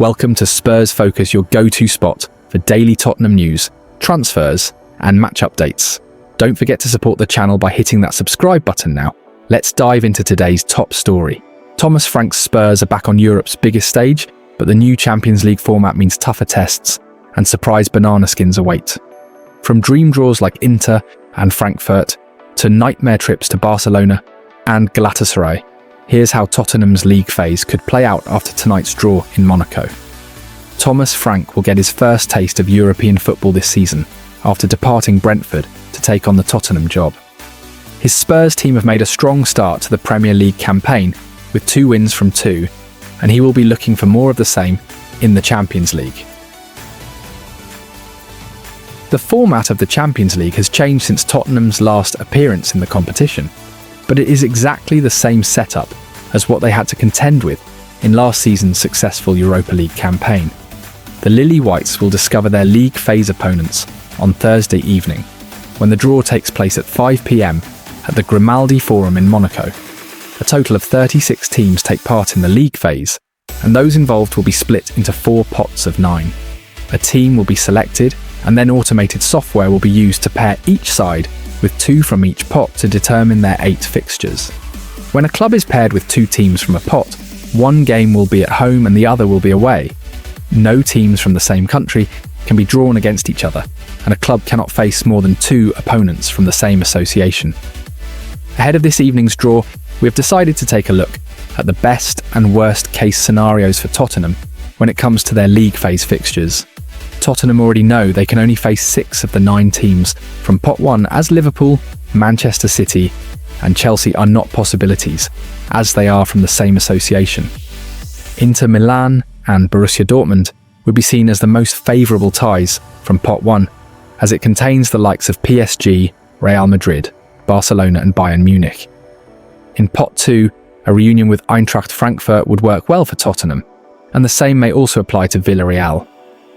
Welcome to Spurs Focus, your go-to spot for daily Tottenham news, transfers, and match updates. Don't forget to support the channel by hitting that subscribe button now. Let's dive into today's top story. Thomas Frank's Spurs are back on Europe's biggest stage, but the new Champions League format means tougher tests and surprise banana skins await. From dream draws like Inter and Frankfurt to nightmare trips to Barcelona and Galatasaray, here's how Tottenham's league phase could play out after tonight's draw in Monaco. Thomas Frank will get his first taste of European football this season after departing Brentford to take on the Tottenham job. His Spurs team have made a strong start to the Premier League campaign with 2 wins from 2, and he will be looking for more of the same in the Champions League. The format of the Champions League has changed since Tottenham's last appearance in the competition, but it is exactly the same setup as what they had to contend with in last season's successful Europa League campaign. The Lilywhites will discover their league phase opponents on Thursday evening, when the draw takes place at 5 p.m. at the Grimaldi Forum in Monaco. A total of 36 teams take part in the league phase, and those involved will be split into 4 pots of 9. A team will be selected, and then automated software will be used to pair each side with 2 from each pot to determine their 8 fixtures. When a club is paired with 2 teams from a pot, one game will be at home and the other will be away. No teams from the same country can be drawn against each other, and a club cannot face more than 2 opponents from the same association. Ahead of this evening's draw, we have decided to take a look at the best and worst case scenarios for Tottenham when it comes to their league phase fixtures. Tottenham already know they can only face 6 of the 9 teams from pot 1, as Liverpool, Manchester City and Chelsea are not possibilities, as they are from the same association. Inter Milan and Borussia Dortmund would be seen as the most favourable ties from pot 1, as it contains the likes of PSG, Real Madrid, Barcelona and Bayern Munich. In pot 2, a reunion with Eintracht Frankfurt would work well for Tottenham, and the same may also apply to Villarreal.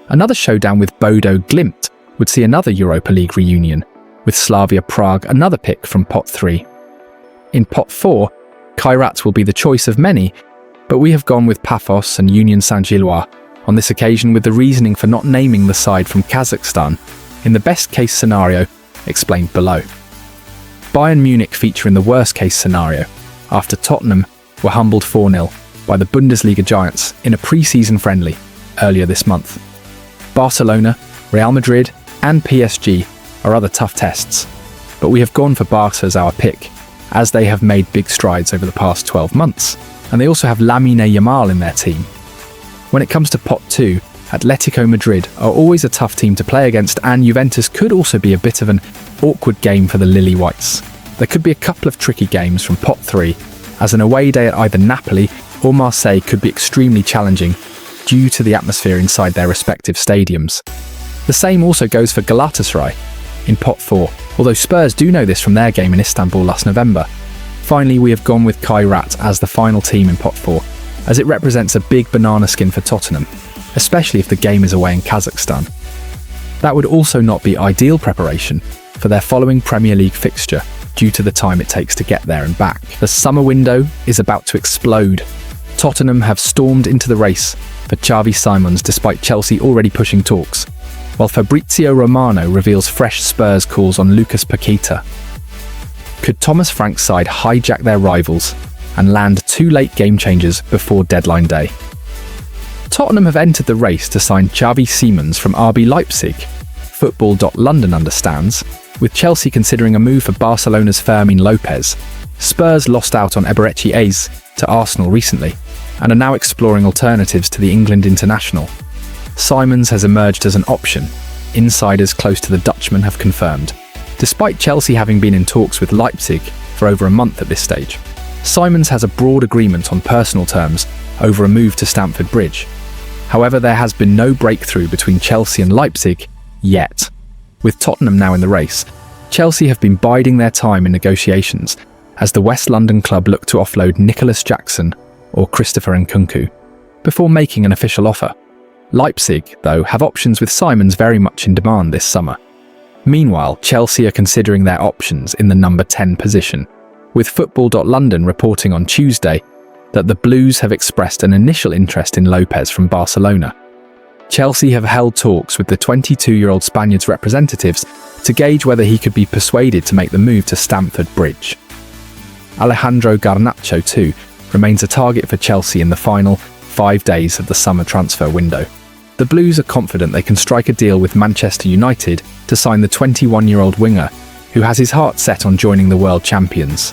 Another showdown with Bodo Glimt would see another Europa League reunion, with Slavia Prague another pick from pot 3. In pot 4, Kairat will be the choice of many, but we have gone with Paphos and Union Saint-Gilloise on this occasion, with the reasoning for not naming the side from Kazakhstan in the best case scenario explained below. Bayern Munich feature in the worst case scenario after Tottenham were humbled 4-0 by the Bundesliga giants in a pre-season friendly earlier this month. Barcelona, Real Madrid and PSG are other tough tests, but we have gone for Barca as our pick, as they have made big strides over the past 12 months, and they also have Lamine Yamal in their team. When it comes to pot 2, Atletico Madrid are always a tough team to play against, and Juventus could also be a bit of an awkward game for the Lilywhites. There could be a couple of tricky games from pot 3, as an away day at either Napoli or Marseille could be extremely challenging due to the atmosphere inside their respective stadiums. The same also goes for Galatasaray in pot 4, although Spurs do know this from their game in Istanbul last November. Finally, we have gone with Kairat as the final team in pot 4, as it represents a big banana skin for Tottenham, especially if the game is away in Kazakhstan. That would also not be ideal preparation for their following Premier League fixture due to the time it takes to get there and back. The summer window is about to explode. Tottenham have stormed into the race for Xavi Simons despite Chelsea already pushing talks, while Fabrizio Romano reveals fresh Spurs calls on Lucas Paqueta. Could Thomas Frank's side hijack their rivals and land 2 late game changers before deadline day? Tottenham have entered the race to sign Xavi Simons from RB Leipzig, Football.London understands, with Chelsea considering a move for Barcelona's Fermin Lopez. Spurs lost out on Eberechi Eze to Arsenal recently, and are now exploring alternatives to the England international. Simons has emerged as an option, insiders close to the Dutchman have confirmed, despite Chelsea having been in talks with Leipzig for over a month at this stage. Simons has a broad agreement on personal terms over a move to Stamford Bridge. However, there has been no breakthrough between Chelsea and Leipzig yet. With Tottenham now in the race, Chelsea have been biding their time in negotiations as the West London club look to offload Nicholas Jackson or Christopher Nkunku before making an official offer. Leipzig, though, have options with Simons very much in demand this summer. Meanwhile, Chelsea are considering their options in the number 10 position, with Football.London reporting on Tuesday that the Blues have expressed an initial interest in Lopez from Barcelona. Chelsea have held talks with the 22-year-old Spaniard's representatives to gauge whether he could be persuaded to make the move to Stamford Bridge. Alejandro Garnacho, too, remains a target for Chelsea in the final 5 days of the summer transfer window. The Blues are confident they can strike a deal with Manchester United to sign the 21-year-old winger, who has his heart set on joining the world champions.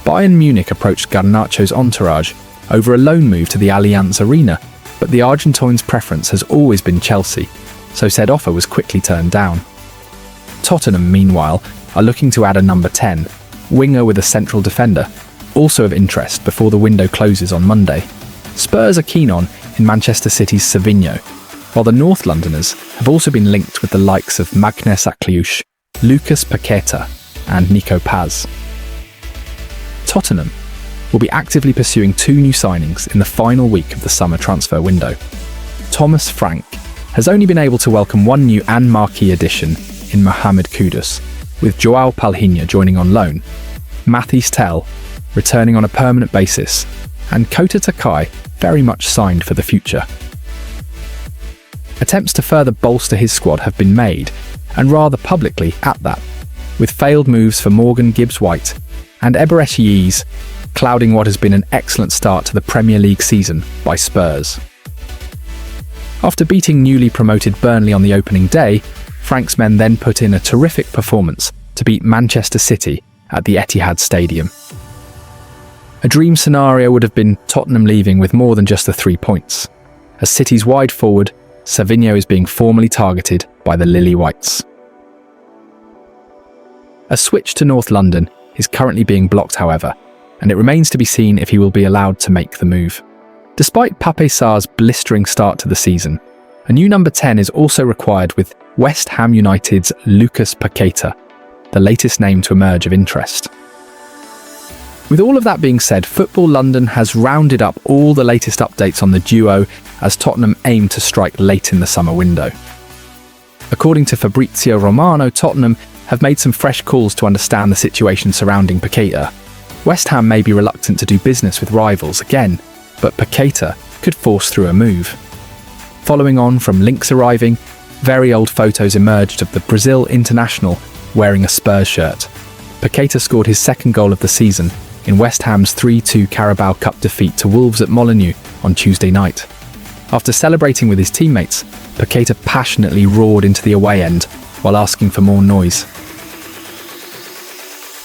Bayern Munich approached Garnacho's entourage over a loan move to the Allianz Arena, but the Argentine's preference has always been Chelsea, so said offer was quickly turned down. Tottenham, meanwhile, are looking to add a number 10, winger with a central defender, also of interest before the window closes on Monday. Spurs are keen on in Manchester City's Savinho, while the North Londoners have also been linked with the likes of Magnus Akliush, Lucas Paqueta and Nico Paz. Tottenham will be actively pursuing 2 new signings in the final week of the summer transfer window. Thomas Frank has only been able to welcome one new and marquee addition in Mohamed Kudus, with João Palhinha joining on loan, Mathys Tel returning on a permanent basis, and Kota Takai very much signed for the future. Attempts to further bolster his squad have been made, and rather publicly at that, with failed moves for Morgan Gibbs-White and Eberechi Eze clouding what has been an excellent start to the Premier League season by Spurs. After beating newly promoted Burnley on the opening day, Frank's men then put in a terrific performance to beat Manchester City at the Etihad Stadium. A dream scenario would have been Tottenham leaving with more than just the 3 points. As City's wide forward, Savinho is being formally targeted by the Lilywhites. A switch to North London is currently being blocked, however, and it remains to be seen if he will be allowed to make the move. Despite Pape Sarr's blistering start to the season, a new number 10 is also required with West Ham United's Lucas Paqueta, the latest name to emerge of interest. With all of that being said, Football London has rounded up all the latest updates on the duo as Tottenham aim to strike late in the summer window. According to Fabrizio Romano, Tottenham have made some fresh calls to understand the situation surrounding Paqueta. West Ham may be reluctant to do business with rivals again, but Paqueta could force through a move. Following on from links arriving, very old photos emerged of the Brazil international wearing a Spurs shirt. Paqueta scored his second goal of the season in West Ham's 3-2 Carabao Cup defeat to Wolves at Molineux on Tuesday night. After celebrating with his teammates, Paqueta passionately roared into the away end while asking for more noise.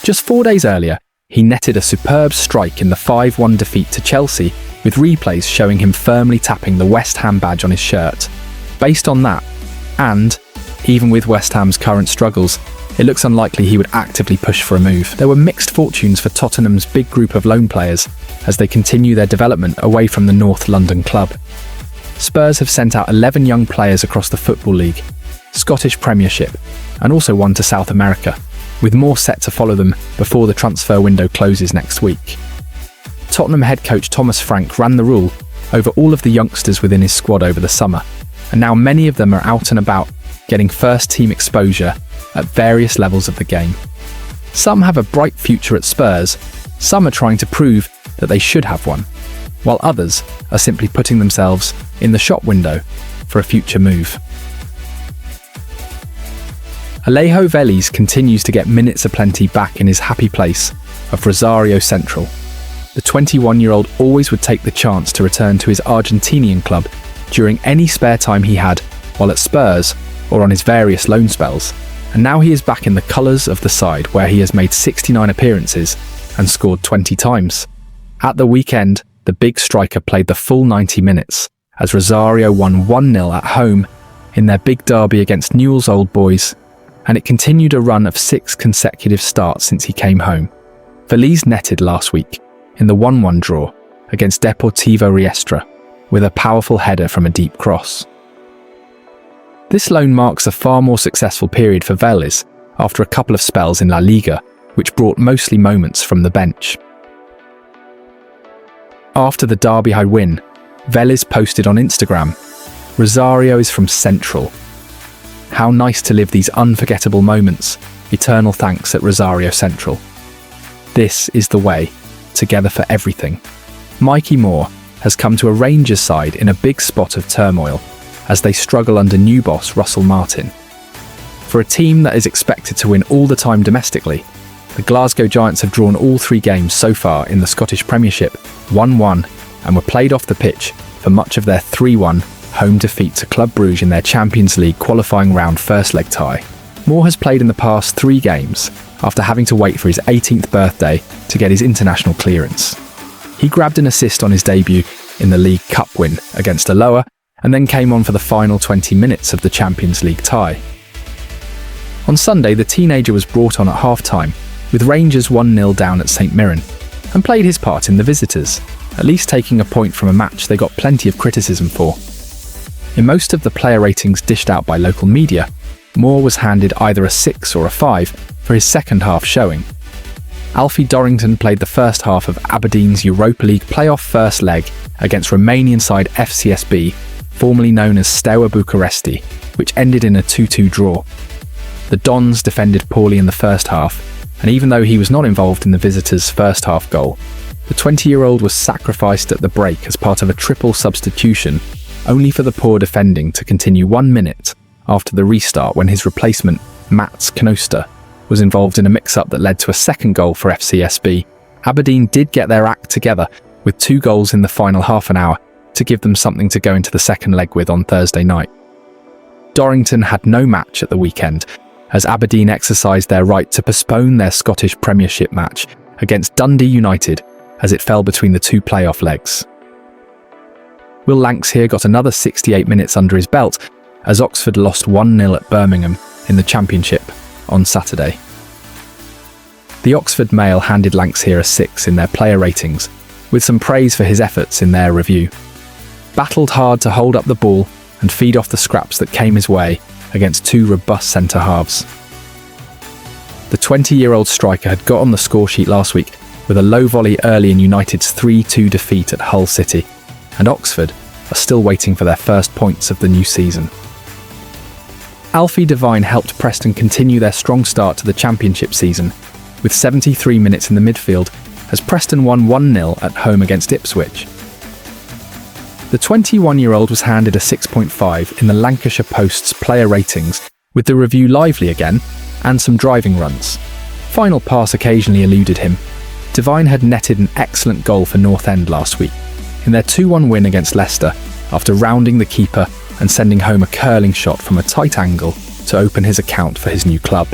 Just 4 days earlier, he netted a superb strike in the 5-1 defeat to Chelsea, with replays showing him firmly tapping the West Ham badge on his shirt. Based on that, and even with West Ham's current struggles, it looks unlikely he would actively push for a move. There were mixed fortunes for Tottenham's big group of loan players as they continue their development away from the North London club. Spurs have sent out 11 young players across the Football League, Scottish Premiership, and also one to South America, with more set to follow them before the transfer window closes next week. Tottenham head coach Thomas Frank ran the rule over all of the youngsters within his squad over the summer, and now many of them are out and about, getting first-team exposure at various levels of the game. Some have a bright future at Spurs, some are trying to prove that they should have one, while others are simply putting themselves in the shop window for a future move. Alejo Vélez continues to get minutes aplenty back in his happy place of Rosario Central. The 21-year-old always would take the chance to return to his Argentinian club during any spare time he had while at Spurs or on his various loan spells, and now he is back in the colours of the side where he has made 69 appearances and scored 20 times. At the weekend, the big striker played the full 90 minutes as Rosario won 1-0 at home in their big derby against Newell's Old Boys, and it continued a run of 6 consecutive starts since he came home. Vélez netted last week in the 1-1 draw against Deportivo Riestra with a powerful header from a deep cross. This loan marks a far more successful period for Vélez after a couple of spells in La Liga, which brought mostly moments from the bench. After the derby-high win, Vélez posted on Instagram, "Rosario is from Central. How nice to live these unforgettable moments. Eternal thanks at Rosario Central. This is the way, together for everything. Mikey Moore has come to a Rangers side in a big spot of turmoil as they struggle under new boss Russell Martin. For a team that is expected to win all the time domestically, the Glasgow Giants have drawn all 3 games so far in the Scottish Premiership 1-1 and were played off the pitch for much of their 3-1 home defeat to Club Brugge in their Champions League qualifying round first leg tie. Moore has played in the past 3 games after having to wait for his 18th birthday to get his international clearance. He grabbed an assist on his debut in the League Cup win against Alloa and then came on for the final 20 minutes of the Champions League tie. On Sunday, the teenager was brought on at half-time, with Rangers 1-0 down at St Mirren, and played his part in the visitors, at least taking a point from a match they got plenty of criticism for. In most of the player ratings dished out by local media, Moore was handed either a 6 or a 5 for his second half showing. Alfie Dorrington played the first half of Aberdeen's Europa League playoff first leg against Romanian side FCSB, formerly known as Steaua Bucuresti, which ended in a 2-2 draw. The Dons defended poorly in the first half, and even though he was not involved in the visitors' first half goal, the 20-year-old was sacrificed at the break as part of a triple substitution, only for the poor defending to continue 1 minute after the restart when his replacement, Mats Knoster, was involved in a mix-up that led to a second goal for FCSB. Aberdeen did get their act together with 2 goals in the final half an hour to give them something to go into the second leg with on Thursday night. Dorrington had no match at the weekend, as Aberdeen exercised their right to postpone their Scottish Premiership match against Dundee United as it fell between the 2 playoff legs. Will Lankshear got another 68 minutes under his belt as Oxford lost 1-0 at Birmingham in the Championship on Saturday. The Oxford Mail handed Lankshear a 6 in their player ratings, with some praise for his efforts in their review. Battled hard to hold up the ball and feed off the scraps that came his way against 2 robust centre-halves. The 20-year-old striker had got on the scoresheet last week with a low volley early in United's 3-2 defeat at Hull City, and Oxford are still waiting for their first points of the new season. Alfie Devine helped Preston continue their strong start to the Championship season, with 73 minutes in the midfield as Preston won 1-0 at home against Ipswich. The 21-year-old was handed a 6.5 in the Lancashire Post's player ratings, with the review lively again and some driving runs. Final pass occasionally eluded him. Devine had netted an excellent goal for North End last week in their 2-1 win against Leicester after rounding the keeper and sending home a curling shot from a tight angle to open his account for his new club.